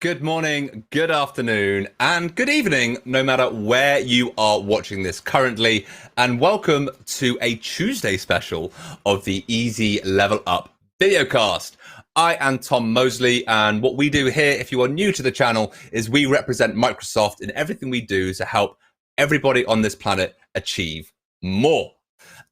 Good morning, good afternoon, and good evening, no matter where you are watching this currently. And welcome to a Tuesday special of the Easy Level Up Videocast. I am Tom Mosley, and what we do here, if you are new to the channel, is we represent Microsoft in everything we do to help everybody on this planet achieve more.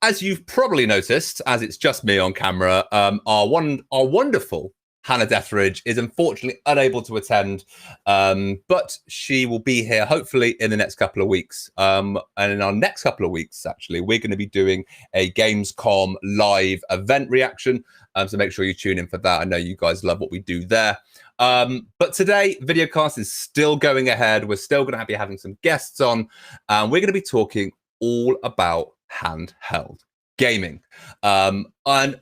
As you've probably noticed, as it's just me on camera, our wonderful Hannah Dethridge is unfortunately unable to attend, but she will be here hopefully in the next couple of weeks. And in our next couple of weeks, actually, we're going to be doing a Gamescom live event reaction. So make sure you tune in for that. I know you guys love what we do there. But today, Videocast is still going ahead. We're still going to be having some guests on, and we're going to be talking all about handheld gaming, and not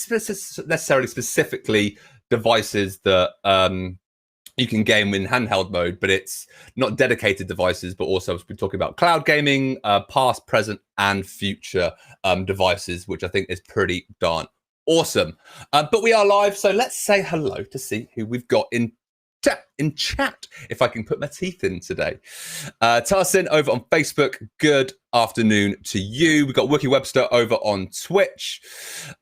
necessarily specifically devices that you can game in handheld mode, but it's not dedicated devices, but also we're talking about cloud gaming, past, present, and future devices, which I think is pretty darn awesome. But we are live, so let's say hello to see who we've got in chat, if I can put my teeth in today. Tarsin over on Facebook, good afternoon to you. We've got Wookie Webster over on Twitch.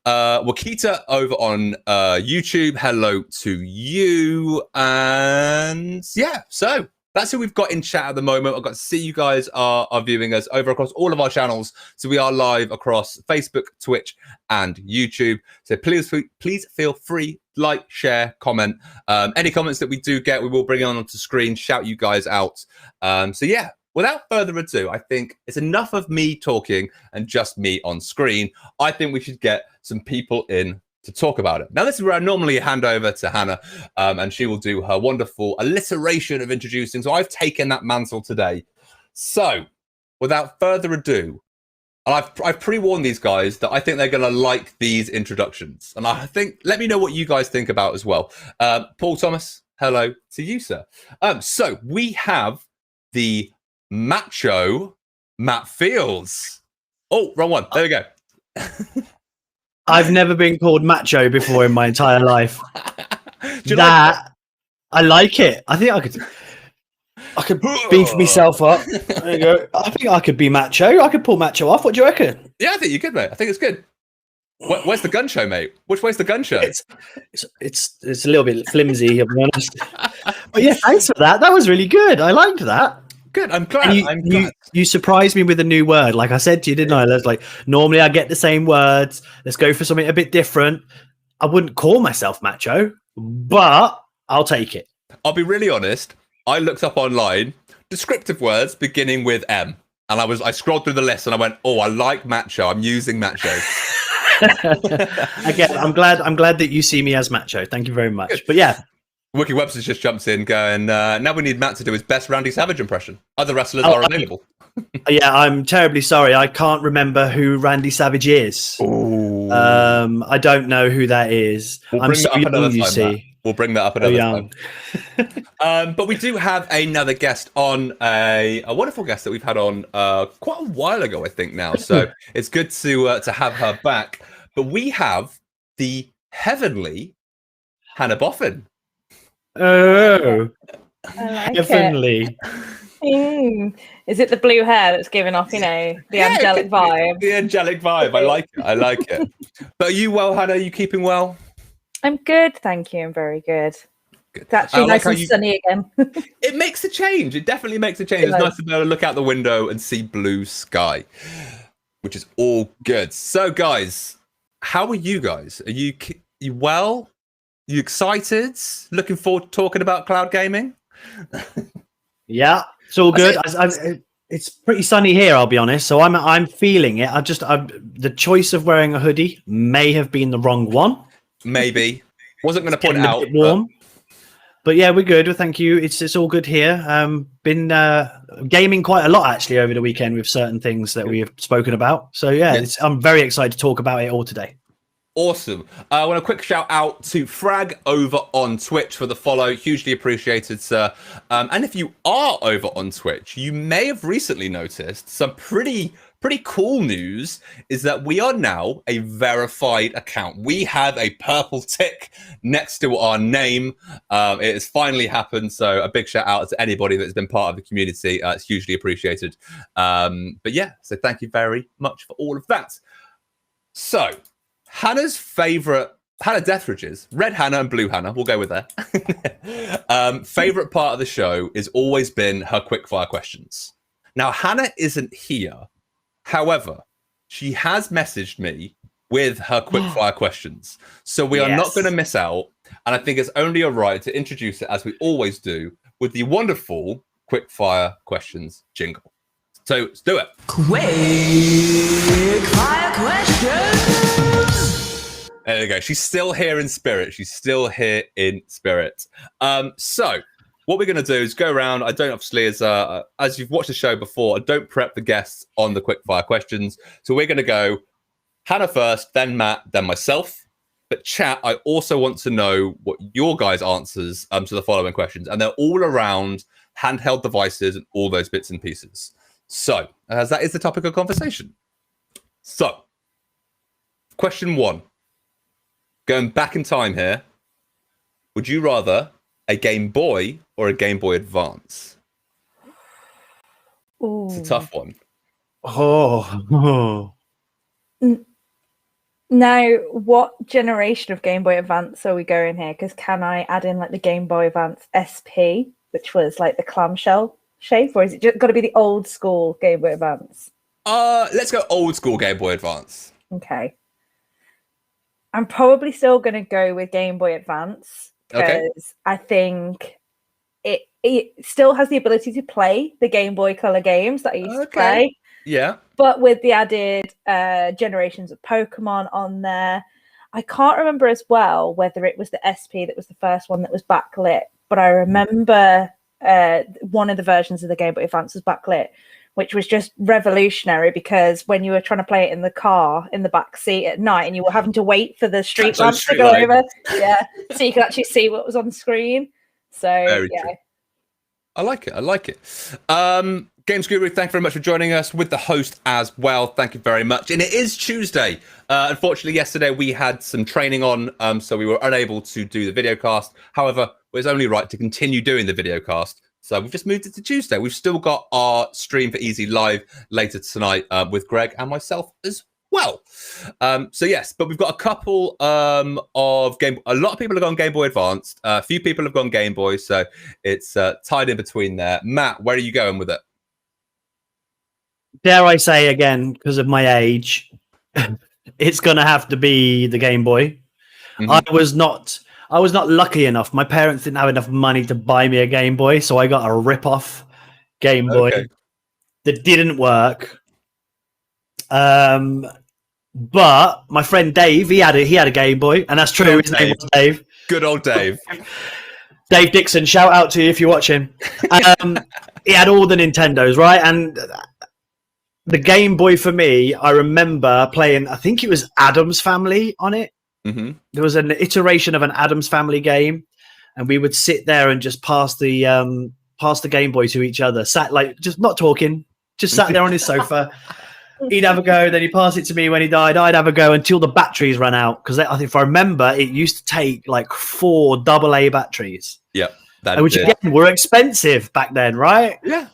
Wakita over on YouTube, hello to you. And yeah, so that's who we've got in chat at the moment. I've got to see you guys are viewing us over across all of our channels. So we are live across Facebook, Twitch, and YouTube. So please feel free, like, share, comment. Any comments that we do get, we will bring on onto screen, shout you guys out. So yeah, without further ado, I think it's enough of me talking and just me on screen. I think we should get some people in to talk about it. Now, this is where I normally hand over to Hannah, and she will do her wonderful alliteration of introducing. So I've taken that mantle today. So without further ado, and I've pre-warned these guys that I think they're going to like these introductions. And I think, let me know what you guys think about as well. Paul Thomas, hello to you, sir. So we have the macho Matt Fields. Oh, wrong one. There we go. I've never been called macho before in my entire life. Do you like it? I like it. I think I could beef myself up. There you go. I think I could be macho. I could pull macho off. What do you reckon? Yeah, I think you could, mate. I think it's good. Where's the gun show, mate? Which way's the gun show? It's a little bit flimsy, I'll be honest. But yeah, thanks for that. That was really good. I liked that. Good. I'm glad. You surprised me with a new word. Like I said to you, didn't I? I was like, normally I get the same words. Let's go for something a bit different. I wouldn't call myself macho, but I'll take it. I'll be really honest. I looked up online descriptive words beginning with M, and I scrolled through the list and I went, oh, I like macho. I'm using macho. Again, I'm glad that you see me as macho. Thank you very much. Good. But yeah. Wookie Webster's just jumps in going, now we need Matt to do his best Randy Savage impression. Other wrestlers are available. Yeah, I'm terribly sorry. I can't remember who Randy Savage is. Ooh. I don't know who that is. I'm so young, you see. We'll bring that up another time. But we do have another guest on, a wonderful guest that we've had on quite a while ago, I think now. So it's good to have her back. But we have the heavenly Hannah Boffin. Oh, I like heavenly. Is it the blue hair that's giving off, the angelic vibe? The angelic vibe. I like it. But are you well, Hannah? Are you keeping well? I'm good, thank you. I'm very good. Good. It's actually nice and sunny again. It makes a change. It definitely makes a change. It's nice to be able to look out the window and see blue sky, which is all good. So, guys, how are you guys? Are you well? You excited? Looking forward to talking about cloud gaming? Yeah, it's all good. It's pretty sunny here, I'll be honest. So I'm feeling it. The choice of wearing a hoodie may have been the wrong one. Maybe wasn't going to point it out. Warm, but yeah, we're good. Thank you. It's all good here. Been gaming quite a lot actually over the weekend with certain things that we have spoken about. So yeah, I'm very excited to talk about it all today. Awesome. I want a quick shout out to Frag over on Twitch for the follow. Hugely appreciated, sir. And if you are over on Twitch, you may have recently noticed some pretty pretty cool news is that we are now a verified account. We have a purple tick next to our name. It has finally happened. So a big shout out to anybody that's been part of the community. It's hugely appreciated. But yeah, so thank you very much for all of that. So Hannah's favorite, Hannah Deathridge's, red Hannah and blue Hannah, we'll go with that. Favorite part of the show has always been her quickfire questions. Now, Hannah isn't here. However, she has messaged me with her quickfire questions. So we are not going to miss out. And I think it's only right to introduce it, as we always do, with the wonderful quickfire questions jingle. So let's do it. Quickfire questions. There we go. She's still here in spirit. So what we're going to do is go around. I don't obviously, as you've watched the show before, I don't prep the guests on the quickfire questions. So we're going to go Hannah first, then Matt, then myself. But chat, I also want to know what your guys' answers to the following questions. And they're all around handheld devices and all those bits and pieces. So as that is the topic of conversation. So question 1. Going back in time here, would you rather a Game Boy or a Game Boy Advance? Ooh. It's a tough one. Oh. Now, what generation of Game Boy Advance are we going here? Because can I add in like the Game Boy Advance SP, which was like the clamshell shape, or is it just got to be the old school Game Boy Advance? Let's go old school Game Boy Advance. Okay. I'm probably still going to go with Game Boy Advance because I think it still has the ability to play the Game Boy Color games that I used to play. Yeah. But with the added generations of Pokemon on there. I can't remember as well whether it was the SP that was the first one that was backlit, but I remember one of the versions of the Game Boy Advance was backlit, which was just revolutionary because when you were trying to play it in the car in the back seat at night and you were having to wait for the street lamps to go over, so you could actually see what was on screen. So Very true. I like it. Games Guru, thank you very much for joining us with the host as well. Thank you very much. And it is Tuesday. Unfortunately, yesterday we had some training on, so we were unable to do the videocast. However, it was only right to continue doing the videocast. So we've just moved it to Tuesday. We've still got our stream for Easy live later tonight with Greg and myself as well. So yes, but we've got a couple of game. A lot of people have gone Game Boy Advanced. A few people have gone Game Boy. So it's tied in between there. Matt, where are you going with it? Dare I say again, because of my age, it's going to have to be the Game Boy. Mm-hmm. I was not lucky enough. My parents didn't have enough money to buy me a Game Boy, so I got a rip-off Game Boy that didn't work. But my friend Dave, he had a Game Boy, and that's true. His name was Dave. Good old Dave. Dave Dixon, shout out to you if you're watching. He had all the Nintendos, right? And the Game Boy for me, I remember playing, I think it was Addams Family on it. Mm-hmm. There was an iteration of an Addams Family game, and we would sit there and just pass the Game Boy to each other. Sat like just not talking, just sat there on his sofa. He'd have a go, then he'd pass it to me when he died. I'd have a go until the batteries ran out. Because I think if I remember, it used to take like 4 AA batteries. Yep, which again were expensive back then, right? Yeah.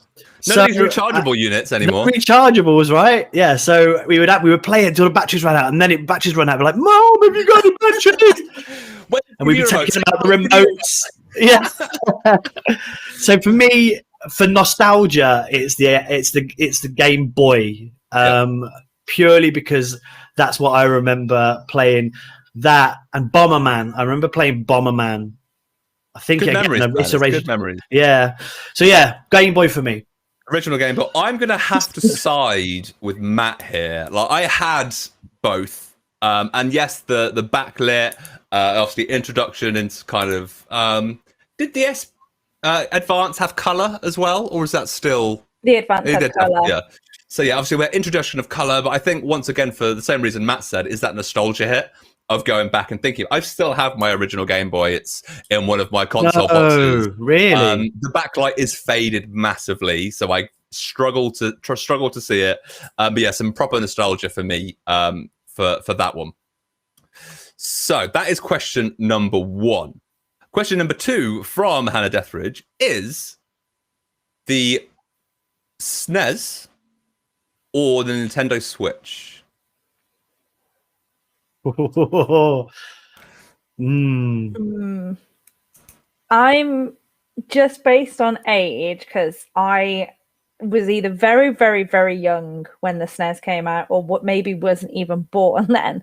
None of these rechargeable units anymore. No rechargeables, right? Yeah. So we would play it until the batteries ran out, and then batteries ran out. We're like, "Mom, have you got the batteries?" And we'd be taking out the remotes. Yeah. So for me, for nostalgia, it's the Game Boy, purely because that's what I remember playing. That and Bomberman. I remember playing Bomberman. I think good memories. Yeah. So yeah, Game Boy for me. Original Game Boy. I'm going to have to side with Matt here. Like I had both. And yes, the backlit, obviously introduction into kind of... did the Advance have colour as well? Or is that still... The Advance had colour. Yeah. So yeah, obviously we're introduction of colour. But I think once again, for the same reason Matt said, is that nostalgia hit of going back and thinking. I still have my original Game Boy. It's in one of my console boxes. Really? The backlight is faded massively, so I struggle to see it. But yeah, some proper nostalgia for me for that one. So that is question number 1. Question number 2 from Hannah Deathridge is the SNES or the Nintendo Switch? I'm just based on age, because I was either very, very, very young when the SNES came out, or what maybe wasn't even born then.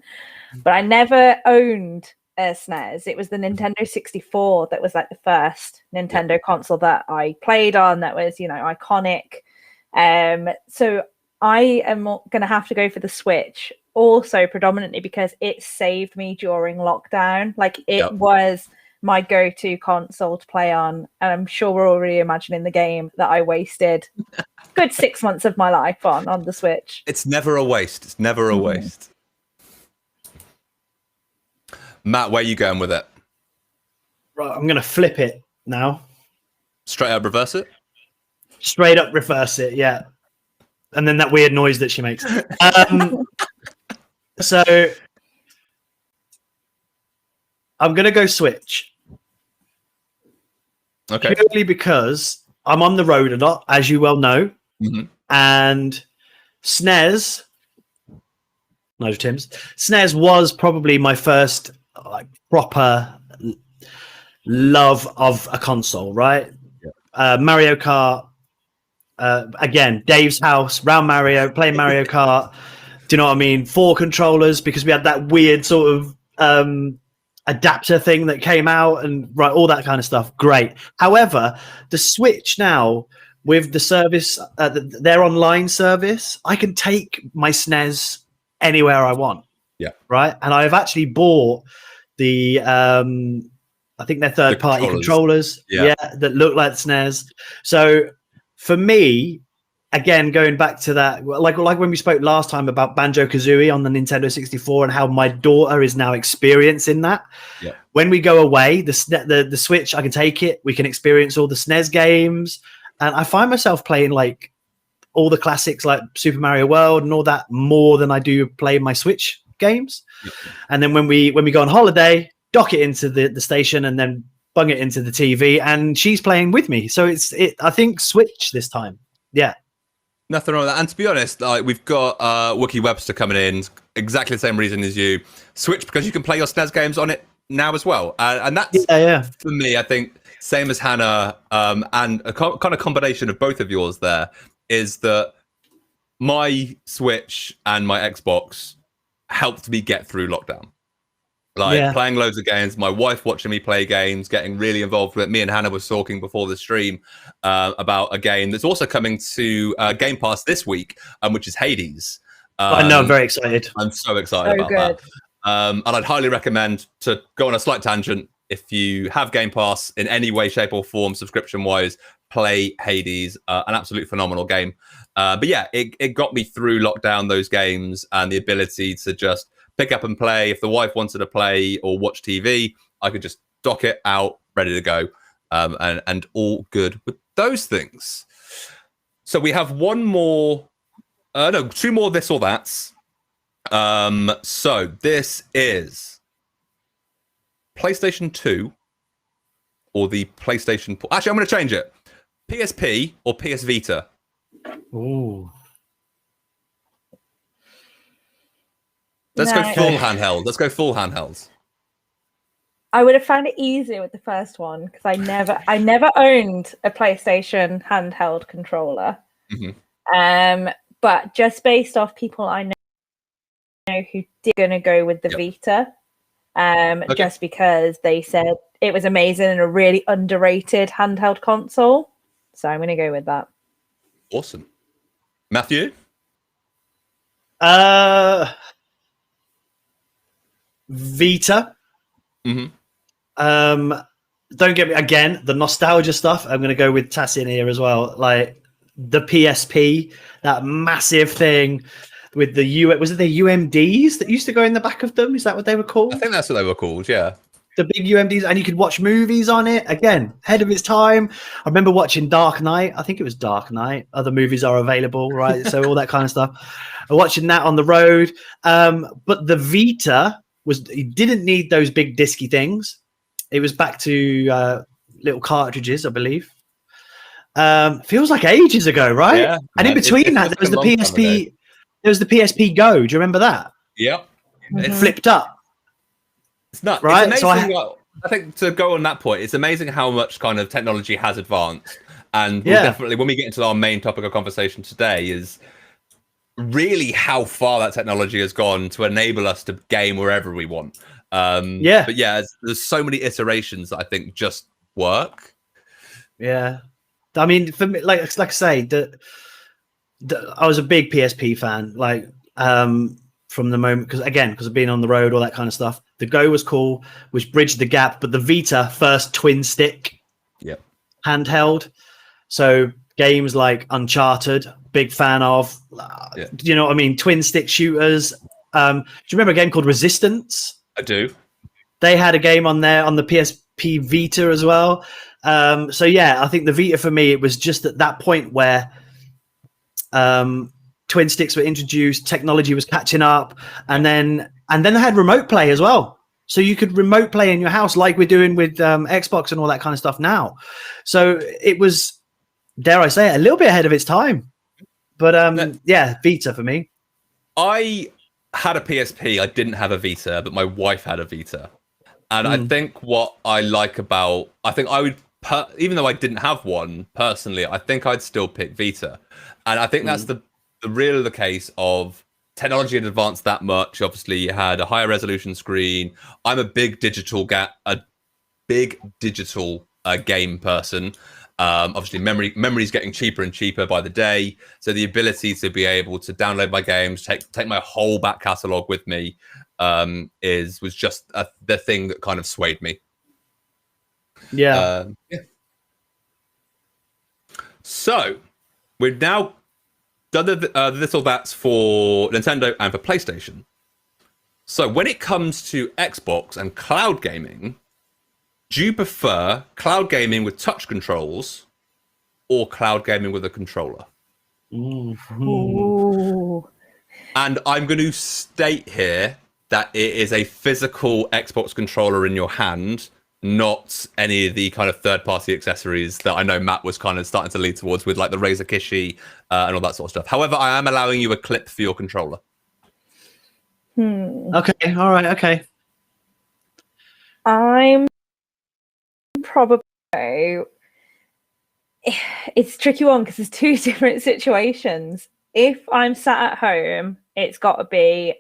But I never owned a SNES. It was the Nintendo 64 that was like the first Nintendo console that I played on. That was, iconic. So I am going to have to go for the Switch. Also, predominantly because it saved me during lockdown. Like, it was my go-to console to play on, and I'm sure we're already imagining the game that I wasted good 6 months of my life on the Switch. It's never a waste. It's never a waste. Matt, where are you going with it? Right, I'm going to flip it now. Straight up reverse it? Straight up reverse it, yeah. And then that weird noise that she makes. So I'm going to go Switch. Okay. Purely because I'm on the road a lot, as you well know. And SNES, no Tim's, SNES was probably my first proper love of a console, right? Mario Kart, again, Dave's house, round Mario, playing Mario Kart. Do you know what I mean? 4 controllers, because we had that weird sort of adapter thing that came out, and all that kind of stuff. Great. However, the Switch now, with the service, their online service, I can take my SNES anywhere I want. Yeah. Right. And I've actually bought the, I think they're third-party controllers. That look like SNES. So for me, again, going back to that, like when we spoke last time about Banjo-Kazooie on the Nintendo 64 and how my daughter is now experiencing that. Yeah. When we go away, the Switch, I can take it. We can experience all the SNES games. And I find myself playing like all the classics like Super Mario World and all that more than I do play my Switch games. Yeah. And then when we go on holiday, dock it into the station and then bung it into the TV, and she's playing with me. So I think Switch this time. Yeah. Nothing wrong with that. And to be honest, we've got Wookie Webster coming in, exactly the same reason as you. Switch, because you can play your SNES games on it now as well. And that's, for me, I think, same as Hannah, and a kind of combination of both of yours there, is that my Switch and my Xbox helped me get through lockdown. Playing loads of games, my wife watching me play games, getting really involved with it. Me and Hannah was talking before the stream about a game that's also coming to Game Pass this week, which is Hades. I know, I'm very excited. I'm so excited about that. And I'd highly recommend, to go on a slight tangent, if you have Game Pass in any way, shape or form, subscription-wise, play Hades, an absolute phenomenal game. But yeah, it got me through lockdown, those games, and the ability to just pick up and play. If the wife wanted to play or watch TV, I could just dock it out, ready to go, and all good with those things. So we have two more this or that's. So this is PlayStation 2 or the PlayStation... Actually, I'm going to change it. PSP or PS Vita? Ooh. Let's go full handheld. Let's go full handhelds. I would have found it easier with the first one, because I never owned a PlayStation handheld controller. But just based off people I know who did going to go with the Vita, just because they said it was amazing and a really underrated handheld console. So I'm going to go with that. Awesome. Matthew? Vita. Don't get me, again, the nostalgia stuff, I'm going to go with Tassin here as well. Like the PSP, that massive thing with the was it the UMDs that used to go in the back of them? Is that what they were called? I think that's what they were called, yeah. the big UMDs, and you could watch movies on it. Again, ahead of its time. I remember watching Dark Knight. I think it was Dark Knight. Other movies are available, right? So all that kind of stuff. Watching that on the road. But the Vita it didn't need those big disky things. It was back to little cartridges, I believe. Feels like ages ago, right? Yeah, and in between that, there was the PSP. There was the PSP Go. Do you remember that? Yeah, it flipped up. It's nuts, right? It's amazing. I think to go on that point, it's amazing how much kind of technology has advanced, and we'll definitely, when we get into our main topic of conversation today, is really how far that technology has gone to enable us to game wherever we want. But yeah, there's so many iterations that I think just work. Yeah, I mean, for me, like I say, I was a big PSP fan, like from the moment, because of being on the road, all that kind of stuff. The Go was cool, which bridged the gap, but the Vita, first twin stick, handheld. So games like Uncharted, big fan of. You know what I mean? Twin stick shooters. Do you remember a game called Resistance? I do. They had a game on there on the PSP Vita as well. So yeah, I think the Vita for me, it was just at that point where twin sticks were introduced, technology was catching up, and then they had remote play as well. So you could remote play in your house like we're doing with Xbox and all that kind of stuff now. So it was, dare I say it, a little bit ahead of its time. But yeah, Vita for me. I had a PSP. I didn't have a Vita, but my wife had a Vita. And I think what I like about, I think I would, even though I didn't have one personally, I think I'd still pick Vita. And I think that's the real the case of technology had advanced that much. Obviously, you had a higher resolution screen. I'm a big digital game person. Obviously, memory's getting cheaper and cheaper by the day. So the ability to be able to download my games, take my whole back catalog with me, was just the thing that kind of swayed me. Yeah. So we've now done the little that's for Nintendo and for PlayStation. So when it comes to Xbox and cloud gaming, do you prefer cloud gaming with touch controls or cloud gaming with a controller? Ooh. And I'm going to state here that it is a physical Xbox controller in your hand, not any of the kind of third-party accessories that I know Matt was kind of starting to lead towards with, like the Razer Kishi and all that sort of stuff. However, I am allowing you a clip for your controller. Okay, all right, okay. I'm probably, it's a tricky one because there's two different situations. If I'm sat at home, it's got to be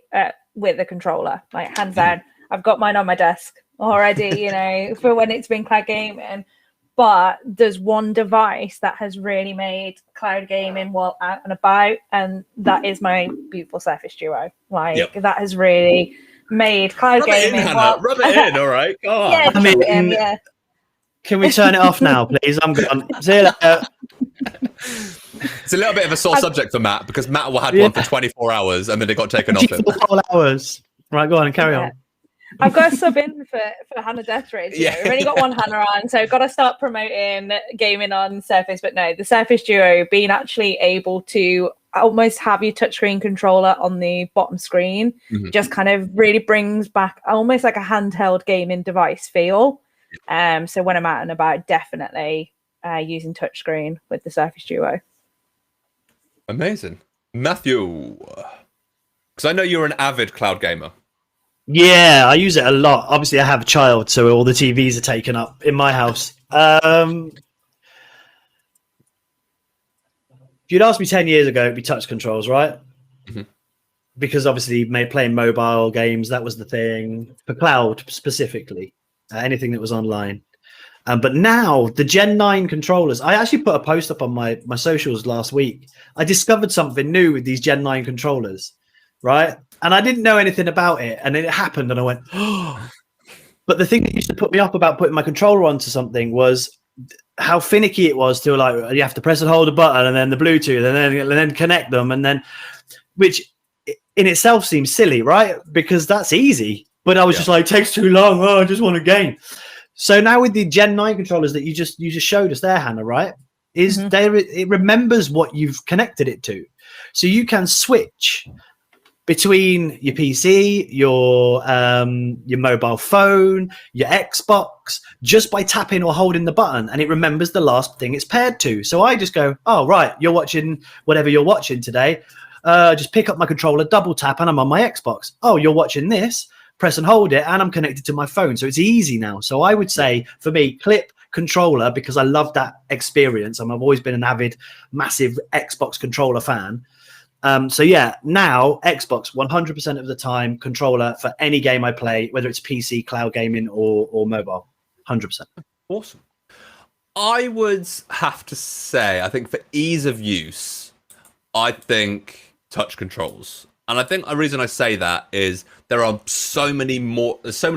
with a controller, like hands down. I've got mine on my desk already, you know, for when it's been cloud gaming. But there's one device that has really made cloud gaming while out and about, and that is my beautiful Surface Duo. Like that has really made cloud gaming. Rub it in, all right. Go on. Yeah, Can we turn it off now, please? I'm gone. See you later. It's a little bit of a sore subject for Matt because Matt had one for 24 hours and then it got taken off him. 24 hours. Right, go on and carry on. I've got to sub in for Hannah Death Rage. We've only got one Hannah on, so I've got to start promoting gaming on Surface. But no, the Surface Duo, being actually able to almost have your touchscreen controller on the bottom screen, just kind of really brings back almost like a handheld gaming device feel. So when I'm out and about, definitely using touchscreen with the Surface Duo. Amazing. Matthew, because I know you're an avid cloud gamer. Yeah, I use it a lot. Obviously, I have a child, so all the TVs are taken up in my house. If you'd asked me 10 years ago, it'd be touch controls, right? Because obviously, playing mobile games, that was the thing. For cloud, specifically. Anything that was online. But now, the Gen 9 controllers, I actually put a post up on my socials last week. I discovered something new with these Gen 9 controllers, right? And I didn't know anything about it. And then it happened and I went, oh. But the thing that used to put me up about putting my controller onto something was how finicky it was to, like, you have to press and hold a button and then the Bluetooth and then connect them. And then, which in itself seems silly, right? Because that's easy. But I was just like, it takes too long. Oh, I just want a game. So now with the Gen 9 controllers that you just showed us there, Hannah, right? It remembers what you've connected it to. So you can switch between your PC, your mobile phone, your Xbox, just by tapping or holding the button, and it remembers the last thing it's paired to. So I just go, oh, right, you're watching whatever you're watching today. Just pick up my controller, double tap, and I'm on my Xbox. Oh, you're watching this, press and hold it, and I'm connected to my phone. So it's easy now. So I would say, for me, clip controller, because I love that experience. I've always been an avid, massive Xbox controller fan. So yeah, now Xbox 100% of the time controller for any game I play, whether it's PC, cloud gaming, or mobile, 100%. Awesome. I would have to say, I think for ease of use, I think touch controls. And I think the reason I say that is there's so many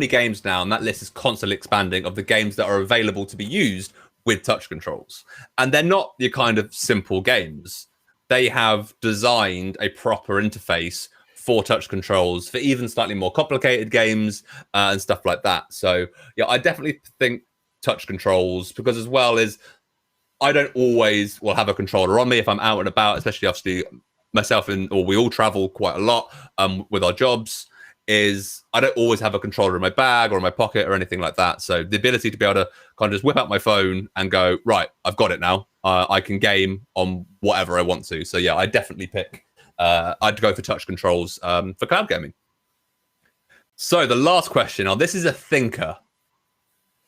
games now, and that list is constantly expanding of the games that are available to be used with touch controls. And they're not your kind of simple games. They have designed a proper interface for touch controls for even slightly more complicated games and stuff like that. So yeah, I definitely think touch controls, because as well as I don't always have a controller on me if I'm out and about, especially obviously myself or we all travel quite a lot with our jobs, is I don't always have a controller in my bag or in my pocket or anything like that. So the ability to be able to kind of just whip out my phone and go, right, I've got it now. I can game on whatever I want to. So yeah, I definitely pick. I'd go for touch controls for cloud gaming. So the last question. Now this is a thinker,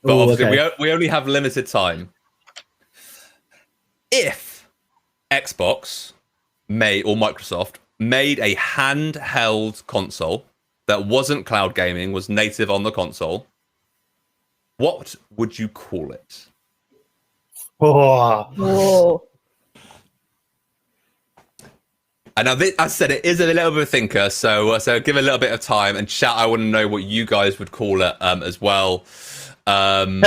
but obviously we only have limited time. If Xbox or Microsoft made a handheld console that wasn't cloud gaming, was native on the console, what would you call it? Oh. And now I said it is a little bit of a thinker, so give a little bit of time and chat. I want to know what you guys would call it as well. I've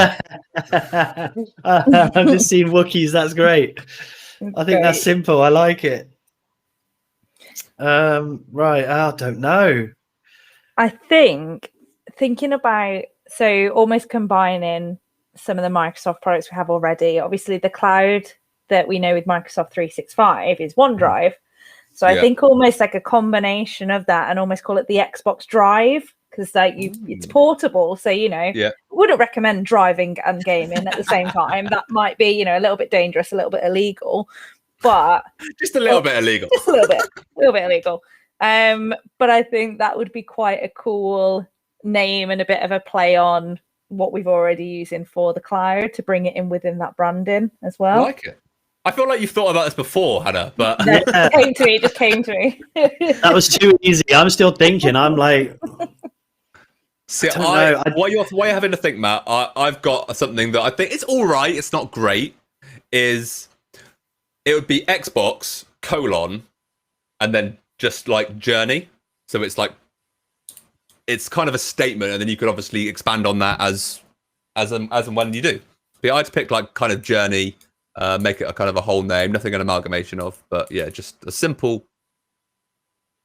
just seen Wookiees. That's great. I think that's simple. I like it. Right. I don't know. I think thinking about, so almost combining some of the Microsoft products we have already. Obviously, the cloud that we know with Microsoft 365 is OneDrive. So I think almost like a combination of that, and almost call it the Xbox Drive, because it's portable. So, wouldn't recommend driving and gaming at the same time. That might be, a little bit dangerous, a little bit illegal, but just a little bit illegal. Just a little bit illegal. But I think that would be quite a cool name and a bit of a play on what we've already using for the cloud to bring it in within that branding as well. I like it. I feel like you've thought about this before, Hannah, but it just came to me. That was too easy. I'm still thinking. I'm like, see, while you're having to think, Matt, I've got something that I think it's all right. It's not great. It would be Xbox : and then just like Journey. So it's kind of a statement, and then you could obviously expand on that as and when you do. But I'd pick like kind of Journey. Make it a kind of a whole name, nothing an amalgamation of, but yeah, just a simple.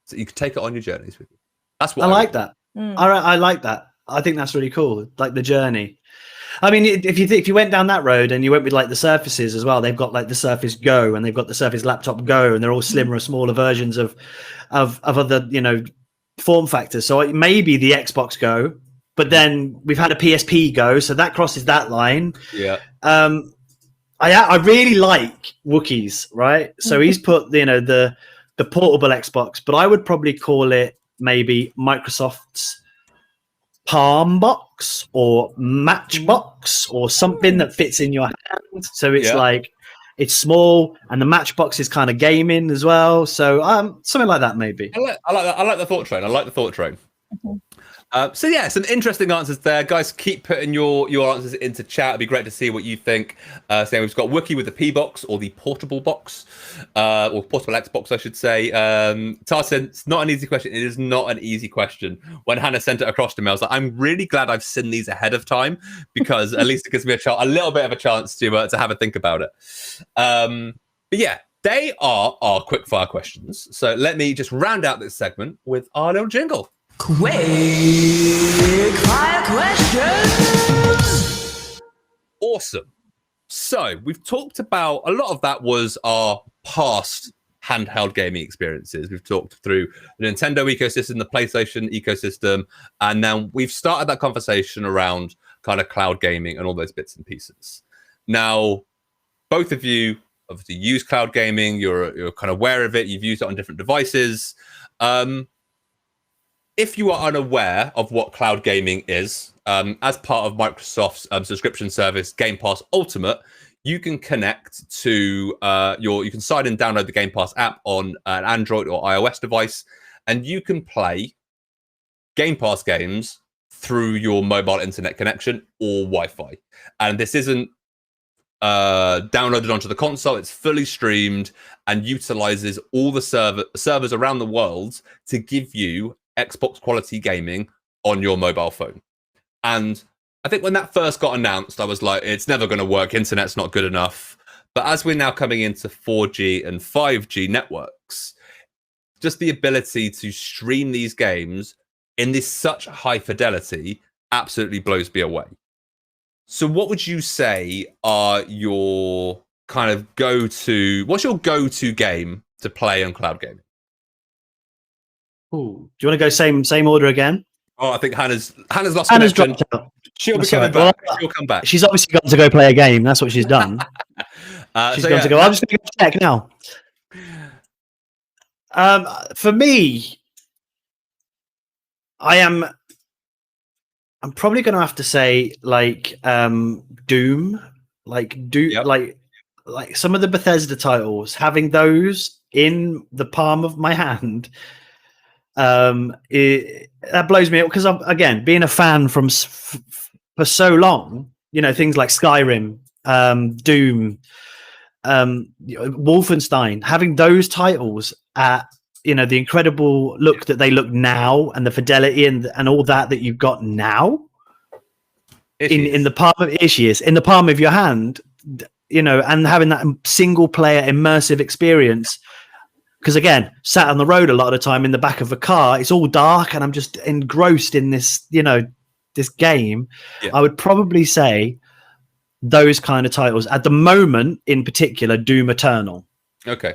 So you could take it on your journeys with you. That's what I like that. I like that. I think that's really cool. Like the Journey. I mean, if you went down that road and you went with like the Surfaces as well, they've got like the Surface Go and they've got the Surface Laptop Go, and they're all slimmer, smaller versions of other form factors. So maybe the Xbox Go, but then we've had a PSP Go, so that crosses that line. Yeah. I really like Wookiees, right? So he's put the portable Xbox, but I would probably call it maybe Microsoft's Palm Box or Matchbox or something that fits in your hand. So it's like it's small, and the Matchbox is kind of gaming as well. So something like that maybe. I like that. I like the thought train. So yeah, some interesting answers there, guys. Keep putting your answers into chat. It'd be great to see what you think. So we've got Wookie with the P box or the portable box, or portable Xbox, I should say. Tarsin, it's not an easy question. It is not an easy question. When Hannah sent it across to me, I was like, I'm really glad I've seen these ahead of time, because at least it gives me a little bit of a chance to have a think about it. But yeah, they are our quickfire questions. So let me just round out this segment with our little jingle. Quickfire Questions! Awesome. So we've talked about a lot of that was our past handheld gaming experiences. We've talked through the Nintendo ecosystem, the PlayStation ecosystem, and then we've started that conversation around kind of cloud gaming and all those bits and pieces. Now, both of you obviously use cloud gaming. You're kind of aware of it. You've used it on different devices. If you are unaware of what cloud gaming is, as part of Microsoft's subscription service, Game Pass Ultimate, you can connect to you can sign and download the Game Pass app on an Android or iOS device, and you can play Game Pass games through your mobile internet connection or Wi-Fi. And this isn't downloaded onto the console. It's fully streamed and utilizes all the servers around the world to give you Xbox quality gaming on your mobile phone. And I think when that first got announced, I was like, it's never going to work. Internet's not good enough. But as we're now coming into 4G and 5G networks, just the ability to stream these games in this such high fidelity absolutely blows me away. So what would you say are your kind of what's your go-to game to play on cloud gaming? Ooh. Do you want to go same order again? Oh, I think Hannah's lost Hannah's connection. dropped out. She'll be That's coming all right. back. She'll come back. She's obviously got to go play a game. That's what she's done. She's So going yeah, to go. I'm just going to check now. For me, I'm probably going to have to say like Doom, Yep. like some of the Bethesda titles. Having those in the palm of my hand, that blows me up because I'm again being a fan for so long. You know, things like Skyrim, Doom, Wolfenstein. Having those titles at the incredible look that they look now and the fidelity and all that you've got now in the palm of in the palm of your hand, and having that single player immersive experience. Because again, sat on the road a lot of the time in the back of a car, it's all dark and I'm just engrossed in this, this game. Yeah. I would probably say those kind of titles at the moment, in particular, Doom Eternal. Okay.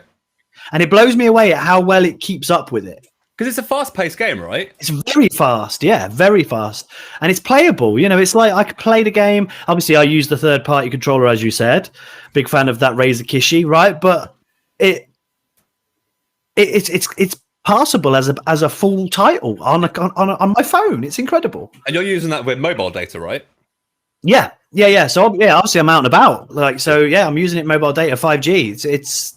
And it blows me away at how well it keeps up with it. Because it's a fast-paced game, right? It's very fast, yeah, very fast. And it's playable. It's like I could play the game. Obviously, I use the third-party controller, as you said. Big fan of that Razer Kishi, right? But it's passable as a full title on my phone. It's incredible. And you're using that with mobile data, right? Yeah. So yeah, obviously I'm out and about. I'm using it mobile data 5G. It's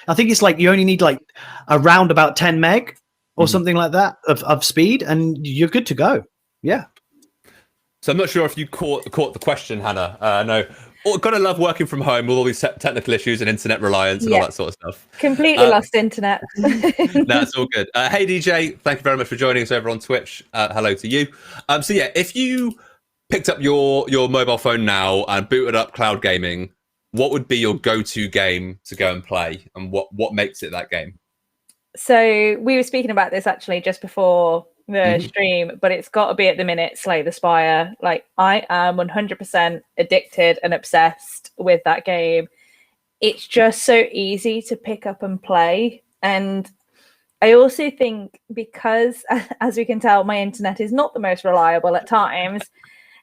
I think it's like you only need like around about 10 meg or something like that of speed, and you're good to go. Yeah. So I'm not sure if you caught the question, Hannah. No. Gotta love working from home with all these technical issues and internet reliance and all that sort of stuff. Completely lost internet. That's all good. Hey DJ, thank you very much for joining us over on Twitch. Hello to you. So yeah, if you picked up your mobile phone now and booted up cloud gaming, what would be your go-to game to go and play, and what makes it that game? So we were speaking about this actually just before the stream, but it's got to be at the minute Slay the Spire. Like, I am 100% addicted and obsessed with that game. It's just so easy to pick up and play. And I also think because, as we can tell, my internet is not the most reliable at times,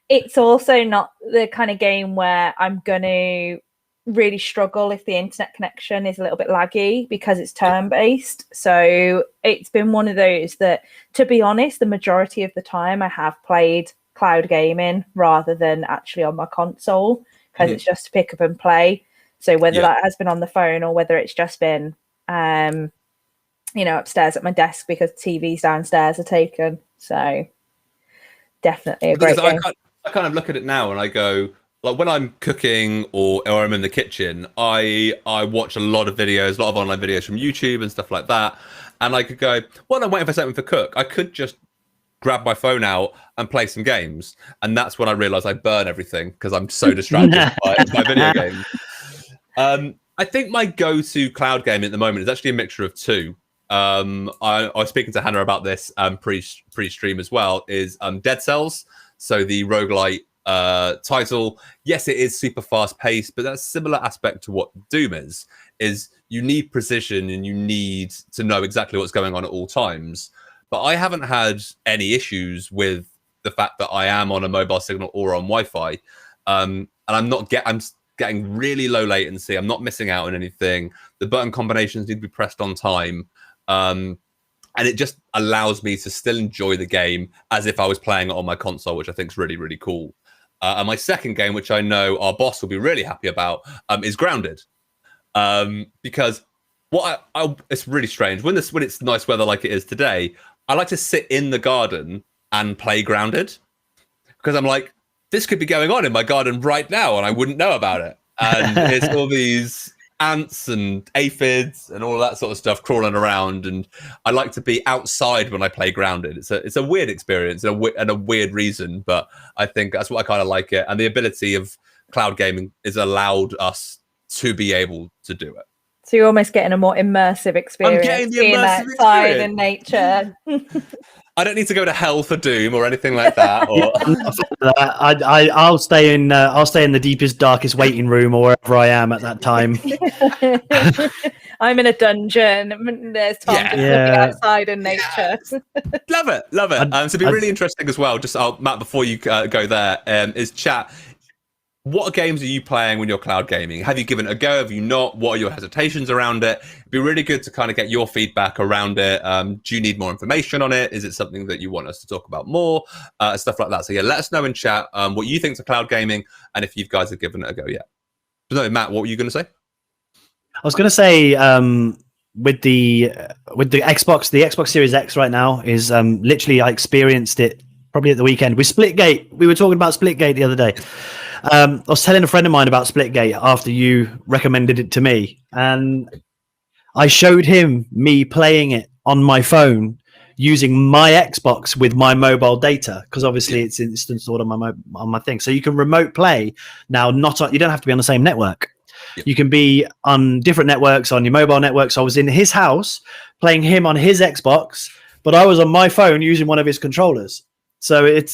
it's also not the kind of game where I'm going to really struggle if the internet connection is a little bit laggy because it's turn-based. So it's been one of those that, to be honest, the majority of the time I have played cloud gaming rather than actually on my console, because it's just to pick up and play. So whether that has been on the phone or whether it's just been upstairs at my desk because TVs downstairs are taken. So definitely a great game. I kind of look at it now and I go, like, when I'm cooking or I'm in the kitchen, I watch a lot of online videos from YouTube and stuff like that. And I could go, well, I'm waiting for something to cook. I could just grab my phone out and play some games. And that's when I realized I burn everything because I'm so distracted by video games. I think my go-to cloud game at the moment is actually a mixture of two. I was speaking to Hannah about this pre-stream as well, is Dead Cells. So the roguelite title. Yes, it is super fast-paced, but that's a similar aspect to what Doom is you need precision and you need to know exactly what's going on at all times. But I haven't had any issues with the fact that I am on a mobile signal or on Wi-Fi. And I'm getting really low latency. I'm not missing out on anything. The button combinations need to be pressed on time. And it just allows me to still enjoy the game as if I was playing it on my console, which I think is really, really cool. And my second game, which I know our boss will be really happy about, is Grounded. Because it's really strange. When it's nice weather like it is today, I like to sit in the garden and play Grounded. Because I'm like, this could be going on in my garden right now and I wouldn't know about it. And it's all these ants and aphids and all of that sort of stuff crawling around, and I like to be outside when I play Grounded. It's a weird experience and a weird reason, but I think that's what I kind of like it. And the ability of cloud gaming has allowed us to be able to do it. So you're almost getting a more immersive experience, being outside in nature. I don't need to go to hell for Doom or anything like that. Or I'll stay in the deepest, darkest waiting room or wherever I am at that time. I'm in a dungeon. There's Tom just looking outside in nature. Love it. So it'd be really interesting as well. Just Matt, before you go there, is chat. What games are you playing when you're cloud gaming? Have you given it a go? Have you not? What are your hesitations around it? It'd be really good to kind of get your feedback around it. Do you need more information on it? Is it something that you want us to talk about more? Stuff like that. So yeah, let us know in chat what you think of cloud gaming and if you guys have given it a go yet. So Matt, what were you going to say? I was going to say with the Xbox, the Xbox Series X right now is literally, I experienced it probably at the weekend with Splitgate. We were talking about Splitgate the other day. I was telling a friend of mine about Splitgate after you recommended it to me, and I showed him me playing it on my phone using my Xbox with my mobile data, because obviously it's installed on my thing. So you can remote play now. You don't have to be on the same network. Yep. You can be on different networks on your mobile network. So I was in his house playing him on his Xbox, but I was on my phone using one of his controllers. So it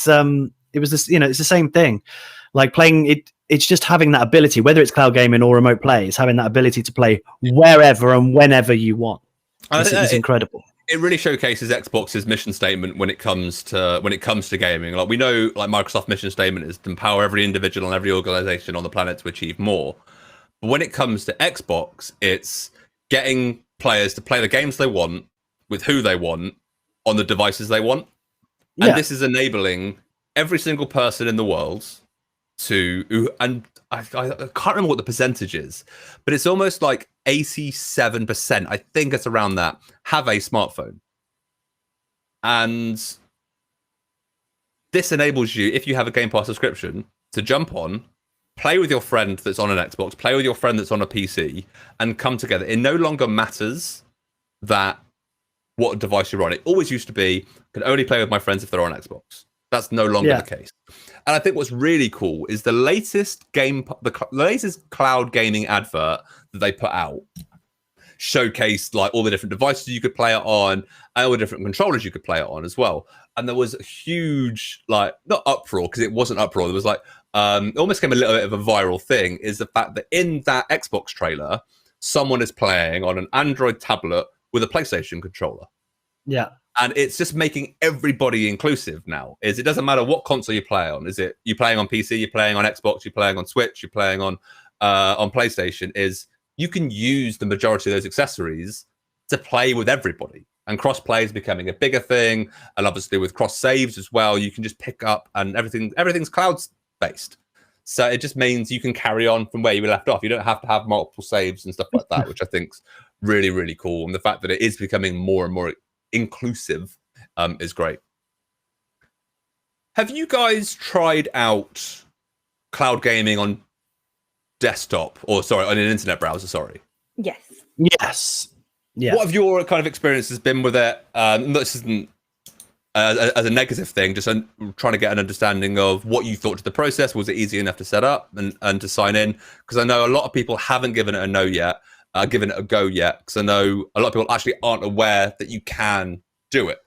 was this, it's the same thing. Like playing it, it's just having that ability, whether it's cloud gaming or remote play, it's having that ability to play wherever and whenever you want. It's incredible. It really showcases Xbox's mission statement when it comes to gaming. Like we know, like Microsoft's mission statement is to empower every individual and every organization on the planet to achieve more. But when it comes to Xbox, it's getting players to play the games they want with who they want on the devices they want. And this is enabling every single person in the world and I can't remember what the percentage is, but it's almost like 87%. I think it's around that, have a smartphone. And this enables you, if you have a Game Pass subscription, to jump on, play with your friend that's on an Xbox, play with your friend that's on a PC, and come together. It no longer matters what device you're on. It always used to be, can only play with my friends if they're on Xbox. That's no longer the case. And I think what's really cool is the latest cloud gaming advert that they put out showcased like all the different devices you could play it on and all the different controllers you could play it on as well. And there was a huge, like, not uproar, because it wasn't uproar. There was like, it almost became a little bit of a viral thing, is the fact that in that Xbox trailer, someone is playing on an Android tablet with a PlayStation controller. Yeah. And it's just making everybody inclusive now. It doesn't matter what console you play on. Is it you playing on PC, you're playing on Xbox, you're playing on Switch, you're playing on PlayStation, is you can use the majority of those accessories to play with everybody. And cross-play is becoming a bigger thing. And obviously with cross-saves as well, you can just pick up and everything's cloud-based. So it just means you can carry on from where you left off. You don't have to have multiple saves and stuff like that, which I think's really, really cool. And the fact that it is becoming more and more inclusive is great. Have you guys tried out cloud gaming on desktop on an internet browser? Yes. Yeah. What have your kind of experiences been with it? This isn't as a negative thing, just trying to get an understanding of what you thought to the process. Was it easy enough to set up and to sign in? Because I know a lot of people haven't given it a no yet. given it a go yet, because I know a lot of people actually aren't aware that you can do it.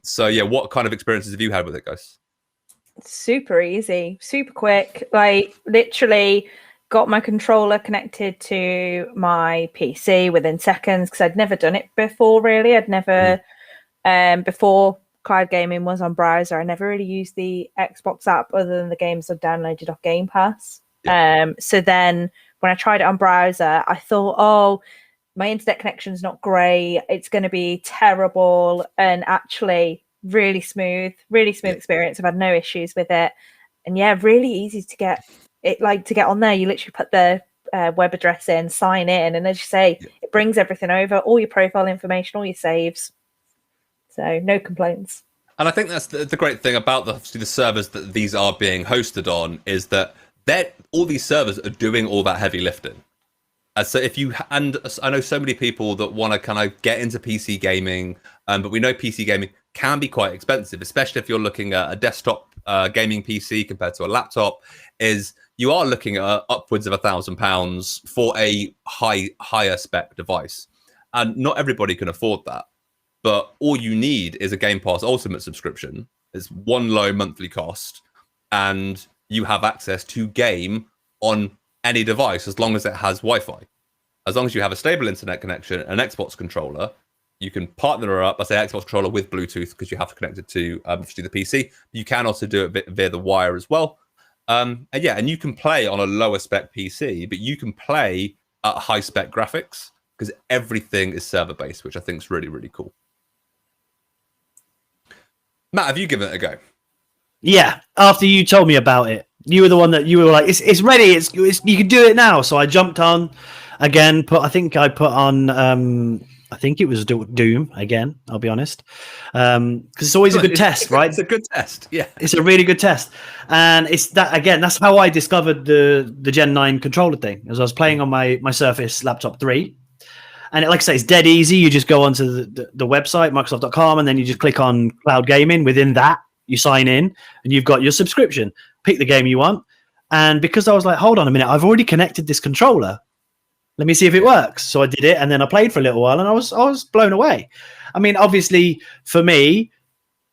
So yeah, what kind of experiences have you had with it, guys? Super easy, super quick. Like literally got my controller connected to my PC within seconds because I'd never done it before, really. I'd never, before cloud gaming was on browser, I never really used the Xbox app other than the games I've downloaded off Game Pass. So then when I tried it on browser, I thought, oh, my internet connection's not great. It's going to be terrible. And actually, really smooth experience. I've had no issues with it. And yeah, really easy to get it, like to get on there. You literally put the web address in, sign in, and as you say, it brings everything over, all your profile information, all your saves. So no complaints. And I think that's the great thing about the servers that these are being hosted on is that all these servers are doing all that heavy lifting. So if you, and I know so many people that want to kind of get into PC gaming, but we know PC gaming can be quite expensive, especially if you're looking at a desktop gaming PC compared to a laptop. Is you are looking at upwards of £1,000 for a higher spec device, and not everybody can afford that. But all you need is a Game Pass Ultimate subscription. It's one low monthly cost, and you have access to game on any device as long as it has Wi-Fi. As long as you have a stable internet connection, an Xbox controller, you can partner up, I say Xbox controller with Bluetooth because you have to connect it to the PC. You can also do it via the wire as well. And you can play on a lower spec PC, but you can play at high spec graphics because everything is server based, which I think is really, really cool. Matt, have you given it a go? Yeah, after you told me about it, you were the one that you were like, it's ready. It's you can do it now. So I jumped on again. I think it was Doom again. I'll be honest, because it's always a good test, right? It's a good test. Yeah, it's a really good test, and it's that again. That's how I discovered the Gen 9 controller thing. As I was playing on my Surface Laptop 3, and like I say, it's dead easy. You just go onto the website Microsoft.com, and then you just click on Cloud Gaming. Within that, you sign in, and you've got your subscription. Pick the game you want, and because I was like, hold on a minute, I've already connected this controller. Let me see if it works. So I did it, and then I played for a little while, and I was blown away. I mean, obviously, for me,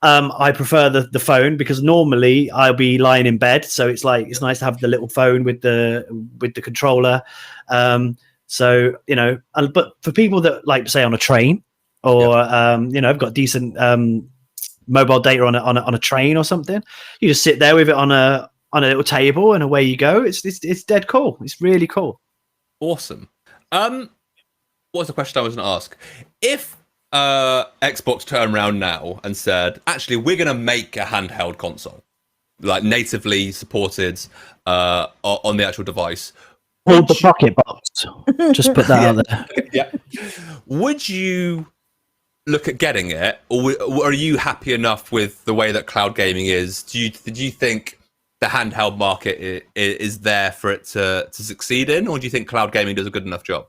I prefer the phone because normally I'll be lying in bed, so it's nice to have the little phone with the controller. So but for people that like say on a train or I've got decent mobile data on a train or something, you just sit there with it on a little table, and away you go. It's dead cool. It's really cool. Awesome. What was the question I was going to ask? If Xbox turned around now and said, actually, we're going to make a handheld console, like natively supported on the actual device. Called the Pocket Box. Just put that out there. Yeah. Would you look at getting it, or are you happy enough with the way that cloud gaming is? Do you think the handheld market is there for it to succeed in, or do you think cloud gaming does a good enough job?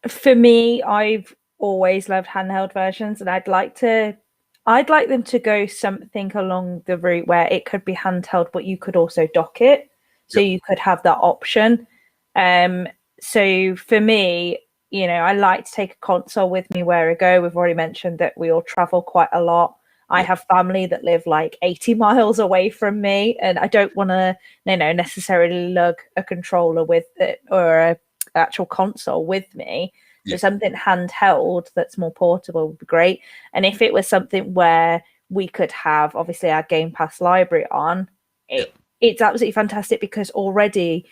For me, I've always loved handheld versions, and I'd like them to go something along the route where it could be handheld, but you could also dock it, so you could have that option. So for me, I like to take a console with me where I go. We've already mentioned that we all travel quite a lot. I have family that live like 80 miles away from me, and I don't want to, necessarily lug a controller with it or a actual console with me. So something handheld that's more portable would be great. And if it was something where we could have obviously our Game Pass library on, it's absolutely fantastic because already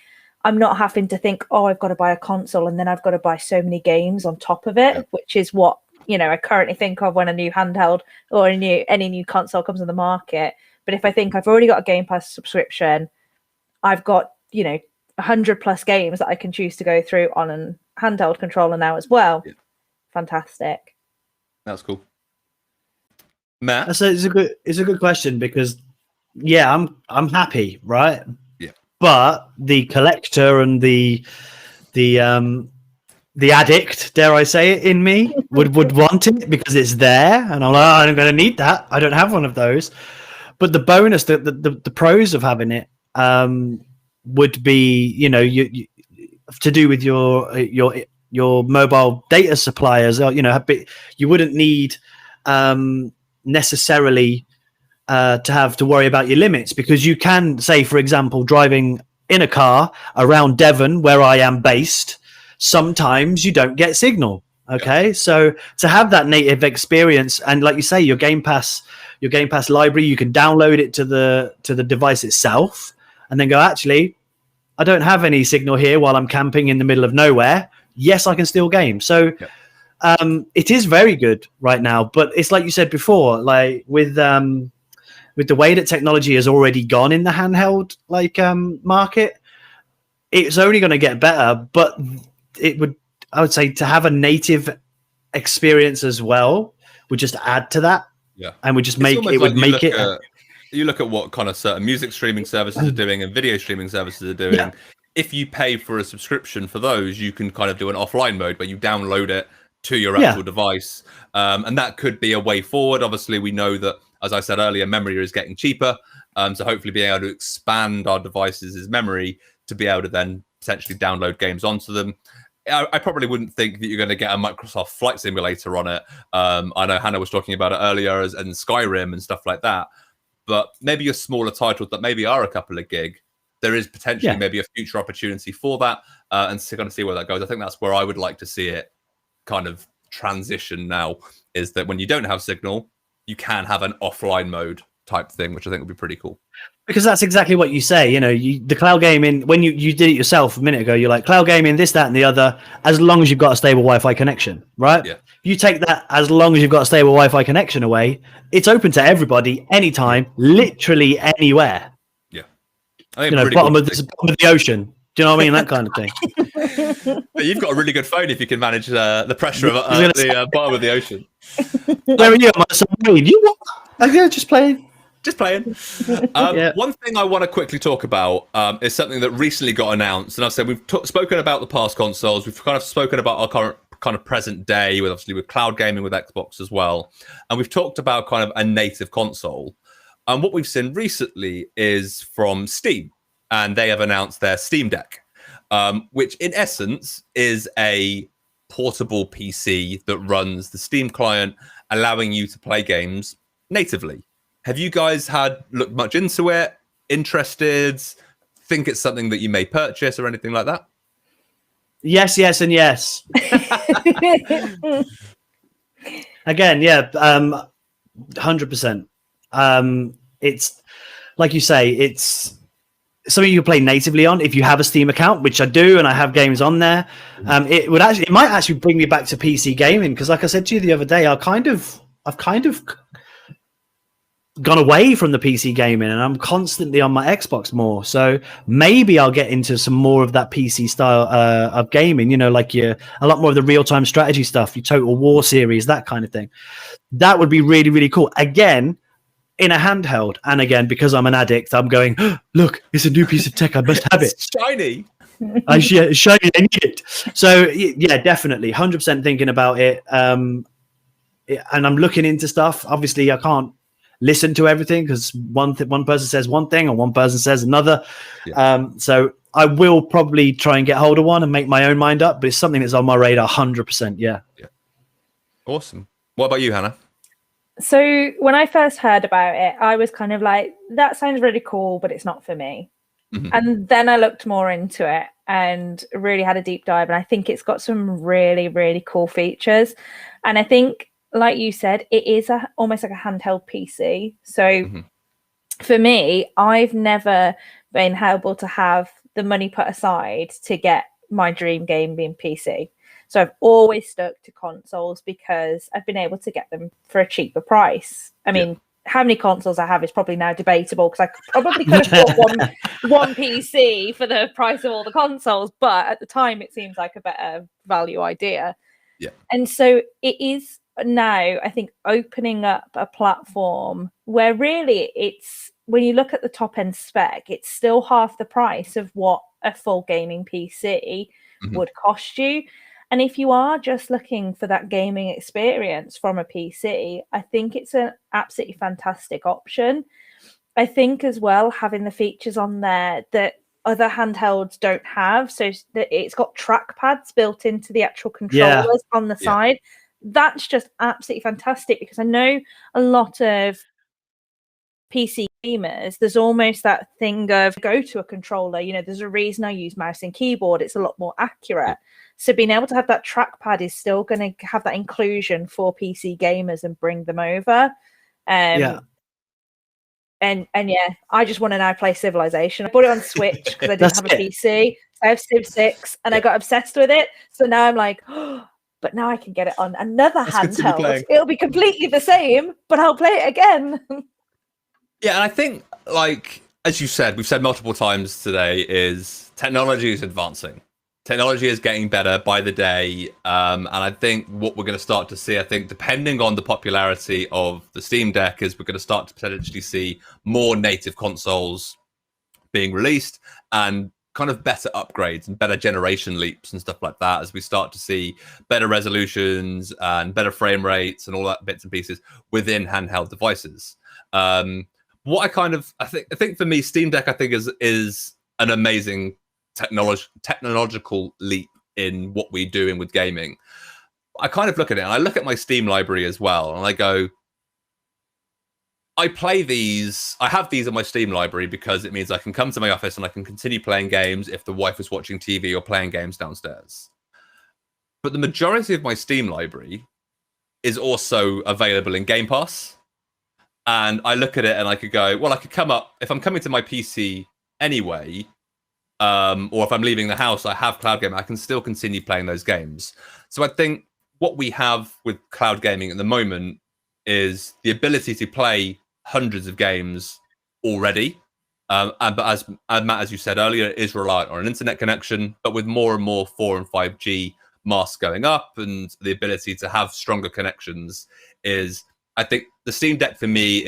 I'm not having to think, oh, I've got to buy a console and then I've got to buy so many games on top of it, which is what I currently think of when a new handheld or any new console comes on the market. But if I think I've already got a Game Pass subscription, I've got 100 plus games that I can choose to go through on a handheld controller now as well. Fantastic. That's cool. Matt, so it's a good question because I'm happy, right? But the collector and the addict, dare I say it, in me would want it because it's there, and I'm like, I'm going to need that. I don't have one of those. But the bonus, the pros of having it would be, to do with your mobile data suppliers. You wouldn't need necessarily to have to worry about your limits, because you can say, for example, driving in a car around Devon, where I am based, sometimes you don't get signal. Okay, so to have that native experience, and like you say, your Game Pass library, you can download it to the device itself, and then go, actually, I don't have any signal here while I'm camping in the middle of nowhere. Yes, I can still game. So it is very good right now. But it's like you said before, like with the way that technology has already gone in the handheld market, it's only going to get better. But I would say to have a native experience as well would just add to that. Yeah, and would just make it. You look at what kind of certain music streaming services are doing and video streaming services are doing. Yeah. If you pay for a subscription for those, you can kind of do an offline mode where you download it to your actual device. And that could be a way forward. Obviously, we know that, as I said earlier, memory is getting cheaper. So hopefully being able to expand our devices' memory to be able to then potentially download games onto them. I probably wouldn't think that you're going to get a Microsoft Flight Simulator on it. I know Hannah was talking about it earlier, and Skyrim and stuff like that. But maybe your smaller titles that maybe are a couple of gig, there is potentially maybe a future opportunity for that, and to kind of see where that goes. I think that's where I would like to see it kind of transition now, is that when you don't have signal, you can have an offline mode type thing, which I think would be pretty cool. Because that's exactly what you say. The cloud gaming, when you did it yourself a minute ago, you're like, cloud gaming, this, that, and the other, as long as you've got a stable Wi-Fi connection, right? Yeah. You take that, as long as you've got a stable Wi-Fi connection away, it's open to everybody, anytime, literally anywhere. Yeah. Bottom of the ocean. Do you know what I mean? That kind of thing. But you've got a really good phone if you can manage the pressure of the bottom of the ocean. Where are you? Am I submarine? You what? I'm just playing. Just playing. One thing I want to quickly talk about is something that recently got announced. And I've said we've spoken about the past consoles. We've kind of spoken about our current kind of present day, with cloud gaming with Xbox as well. And we've talked about kind of a native console. And what we've seen recently is from Steam. And they have announced their Steam Deck, which in essence is a portable PC that runs the Steam client, allowing you to play games natively. Have you guys looked much into it? Interested? Think it's something that you may purchase or anything like that? Yes, and yes. Again, 100%. It's like you say, it's something you can play natively on if you have a Steam account, which I do, and I have games on there. It might actually bring me back to PC gaming, because, like I said to you the other day, I've kind of gone away from the PC gaming, and I'm constantly on my Xbox more. So maybe I'll get into some more of that PC style of gaming, like a lot more of the real-time strategy stuff, your Total War series, that kind of thing. That would be really, really cool. Again, in a handheld. And again, because I'm an addict, I'm going, oh, look, it's a new piece of tech. I must have it. It's shiny. It's shiny. I need it. So yeah, definitely 100% thinking about it. And I'm looking into stuff. Obviously, I can't listen to everything, because one person says one thing and one person says another. Yeah. So I will probably try and get hold of one and make my own mind up, but it's something that's on my radar 100%. Yeah. Awesome. What about you, Hannah? So when I first heard about it, I was kind of like, that sounds really cool, but it's not for me. Mm-hmm. And then I looked more into it and really had a deep dive. And I think it's got some really, really cool features. And I think, like you said, it is almost like a handheld PC. So for me, I've never been able to have the money put aside to get my dream game being PC. So I've always stuck to consoles because I've been able to get them for a cheaper price. I mean, how many consoles I have is probably now debatable, because I probably could have bought one PC for the price of all the consoles. But at the time, it seems like a better value idea. Yeah. And so it is now, I think, opening up a platform where really it's, when you look at the top end spec, it's still half the price of what a full gaming PC would cost you. And if you are just looking for that gaming experience from a PC, I think it's an absolutely fantastic option. I think as well, having the features on there that other handhelds don't have. So it's got trackpads built into the actual controllers on the side. That's just absolutely fantastic, because I know a lot of PC gamers, there's almost that thing of go to a controller, there's a reason I use mouse and keyboard, it's a lot more accurate. So being able to have that trackpad is still going to have that inclusion for PC gamers and bring them over. And I just want to now play Civilization. I bought it on Switch because I didn't have a PC. I have Civ 6 and I got obsessed with it. So now I'm like, oh, but now I can get it on another handheld. It'll be completely the same, but I'll play it again. Yeah, and I think, like, as you said, we've said multiple times today, is technology is advancing. Technology is getting better by the day. And I think what we're going to start to see, I think, depending on the popularity of the Steam Deck, is we're going to start to potentially see more native consoles being released and kind of better upgrades and better generation leaps and stuff like that, as we start to see better resolutions and better frame rates and all that bits and pieces within handheld devices. What I think for me, Steam Deck, I think is an amazing technological leap in what we're doing with gaming. I kind of look at it, and I look at my Steam library as well, and I go, I play these, I have these in my Steam library because it means I can come to my office and I can continue playing games if the wife is watching TV or playing games downstairs. But the majority of my Steam library is also available in Game Pass. And I look at it and I could go, well, I could come up, if I'm coming to my PC anyway, or if I'm leaving the house, I have cloud gaming, I can still continue playing those games. So I think what we have with cloud gaming at the moment is the ability to play hundreds of games already. But as Matt, as you said earlier, it is reliant on an internet connection, but with more and more 4 and 5G masts going up and the ability to have stronger connections is, I think the Steam Deck for me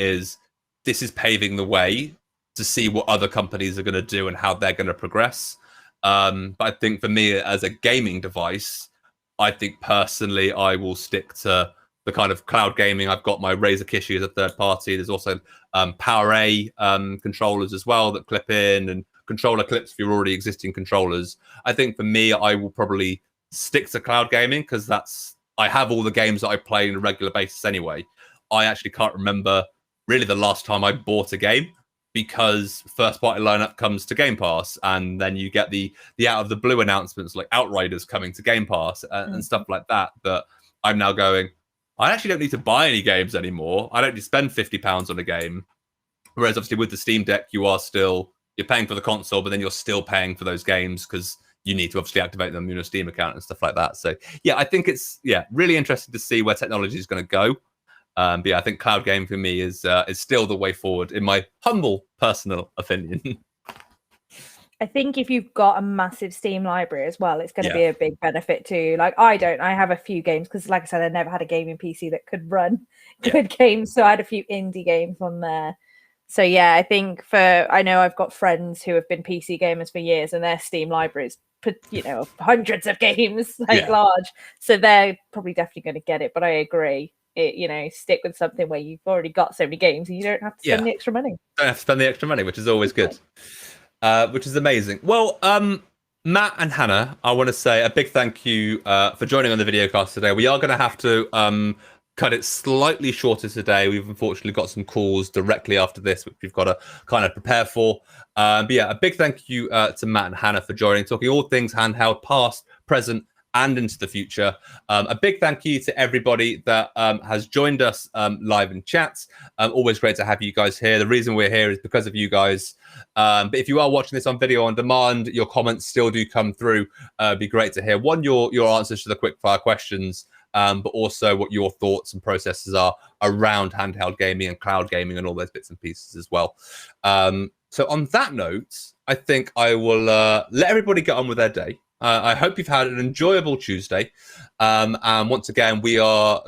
this is paving the way to see what other companies are going to do and how they're going to progress. But I think for me as a gaming device, I think personally I will stick to the kind of cloud gaming. I've got my Razer Kishi as a third party. There's also PowerA controllers as well that clip in, and controller clips for your already existing controllers. I think for me, I will probably stick to cloud gaming because I have all the games that I play on a regular basis anyway. I actually can't remember really the last time I bought a game, because first party lineup comes to Game Pass, and then you get the out of the blue announcements like Outriders coming to Game Pass and stuff like that. That I'm now going, I actually don't need to buy any games anymore. I don't need to spend £50 on a game. Whereas obviously with the Steam Deck, you're paying for the console, but then you're still paying for those games because you need to obviously activate them in your Steam account and stuff like that. So yeah, I think it's really interesting to see where technology is going to go. But yeah, I think cloud gaming for me is still the way forward, in my humble personal opinion. I think if you've got a massive Steam library as well, it's going to be a big benefit too. Like I have a few games because, like I said, I never had a gaming PC that could run good games, so I had a few indie games on there. So yeah, I think I know I've got friends who have been PC gamers for years, and their Steam libraries, hundreds of games, large. So they're probably definitely going to get it. But I agree. Stick with something where you've already got so many games and you don't have to spend the extra money. Don't have to spend the extra money, which is always good, which is amazing. Well, Matt and Hannah, I want to say a big thank you for joining on the Videocast today. We are going to have to cut it slightly shorter today. We've unfortunately got some calls directly after this, which we've got to kind of prepare for. But yeah, a big thank you to Matt and Hannah for joining, talking all things handheld, past, present, and into the future. A big thank you to everybody that has joined us live in chats. Always great to have you guys here. The reason we're here is because of you guys. But if you are watching this on video on demand, your comments still do come through. It'd be great to hear, one, your answers to the quickfire questions, but also what your thoughts and processes are around handheld gaming and cloud gaming and all those bits and pieces as well. So on that note, I think I will let everybody get on with their day. I hope you've had an enjoyable Tuesday. And once again,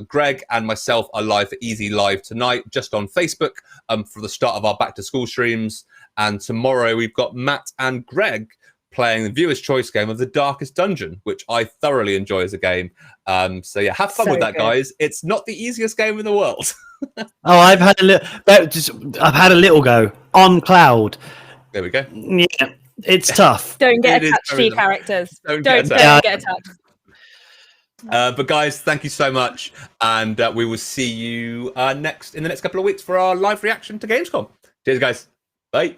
Greg and myself are live for Easy Live tonight, just on Facebook for the start of our back to school streams. And tomorrow we've got Matt and Greg playing the viewer's choice game of The Darkest Dungeon, which I thoroughly enjoy as a game. So yeah, have fun with that, guys. It's not the easiest game in the world. I've had a little go on cloud. There we go. Yeah. It's tough. Don't get It is attached to very your characters. Don't Don't get get attached. but guys, thank you so much, and we will see you in the next couple of weeks for our live reaction to Gamescom. Cheers, guys. Bye.